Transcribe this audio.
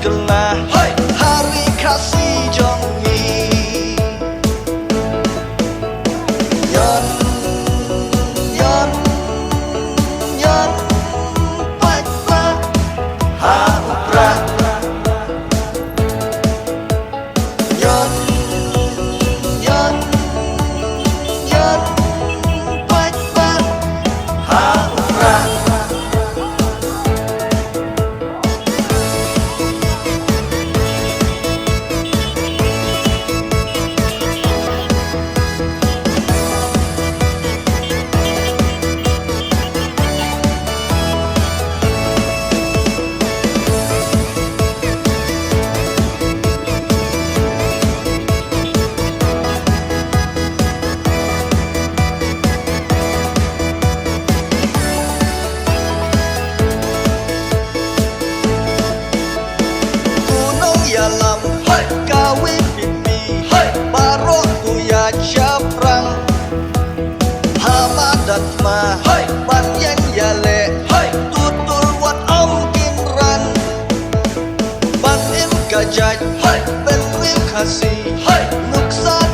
kena hari kasih jongi yon yon yon pak pak ha upra yon yon yon pak pak ha upra Yalam kawin pipi barok kuya caprang hamadat ma panyen yale tutul wat ongkin ran ban im gajaj ben kasih nuksan